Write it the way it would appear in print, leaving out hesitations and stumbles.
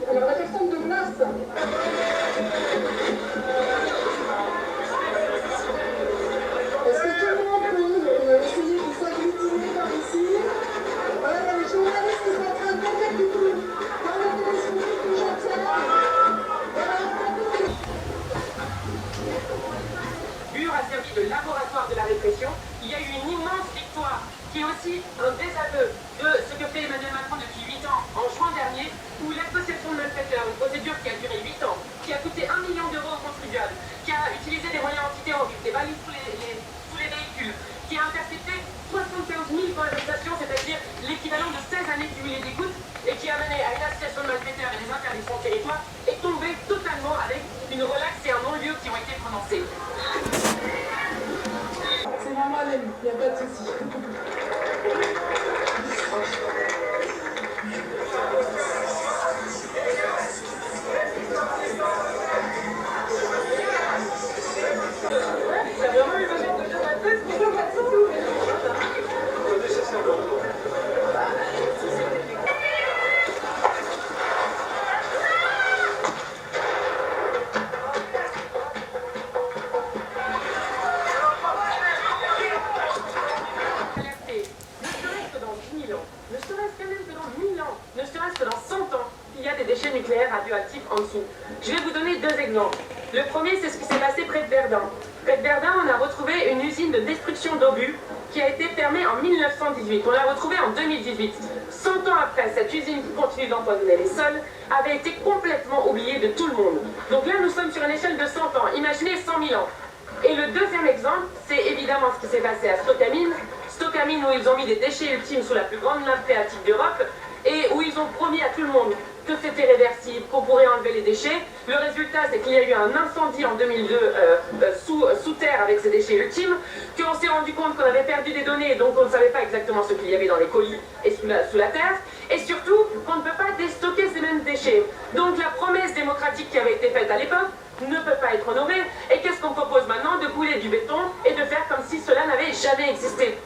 Alors la personne de glace. Est-ce que tout le monde peut essayer de s'agglutiner par ici? Voilà, les journalistes qui sont en train de faire du tout. Dans le téléphone que j'obtiens. Voilà. Bure a servi de laboratoire de la répression. Il y a eu une immense victoire qui est aussi un désaveu de ce que fait Emmanuel Macron depuis 8 ans en juin dernier, où l'association de malfaiteurs, une procédure qui a duré 8 ans, qui a coûté 1 million d'euros aux contribuables, qui a utilisé des moyens antiterroristes, des balises sous les véhicules, qui a intercepté 75 000 conversations, c'est-à-dire l'équivalent de 16 années cumulées d'écoute, et qui a mené à une association de malfaiteurs et des interdictions de territoire, est tombée totalement avec une relaxe et un non-lieu qui ont été prononcés. C'est normal, il n'y a pas de souci. T'as vraiment eu besoin de faire la tête pour faire la tout. Ne serait-ce quand même que dans 1000 ans, ne serait-ce que dans 100 ans, il y a des déchets nucléaires radioactifs en dessous. Je vais vous donner deux exemples. Le premier, c'est ce qui s'est passé près de Verdun. Près de Verdun, on a retrouvé une usine de destruction d'obus qui a été fermée en 1918. On l'a retrouvée en 2018. 100 ans après, cette usine qui continue d'empoisonner les sols avait été complètement oubliée de tout le monde. Donc là, nous sommes sur une échelle de 100 ans. Imaginez 100 000 ans. Et le deuxième exemple, c'est évidemment ce qui s'est passé à Stocamine. Stocamine, où ils ont mis des déchets ultimes sous la plus grande nappe phréatique d'Europe et où ils ont promis à tout le monde que c'était réversible, qu'on pourrait enlever les déchets. Le résultat, c'est qu'il y a eu un incendie en 2002 sous terre avec ces déchets ultimes, qu'on s'est rendu compte qu'on avait perdu des données et donc on ne savait pas exactement ce qu'il y avait dans les colis et sous la terre, et surtout qu'on ne peut pas déstocker ces mêmes déchets. Donc la promesse démocratique qui avait été faite à l'époque ne peut pas être honorée. Et qu'est-ce qu'on propose maintenant? De couler du béton et de faire comme si cela n'avait jamais existé.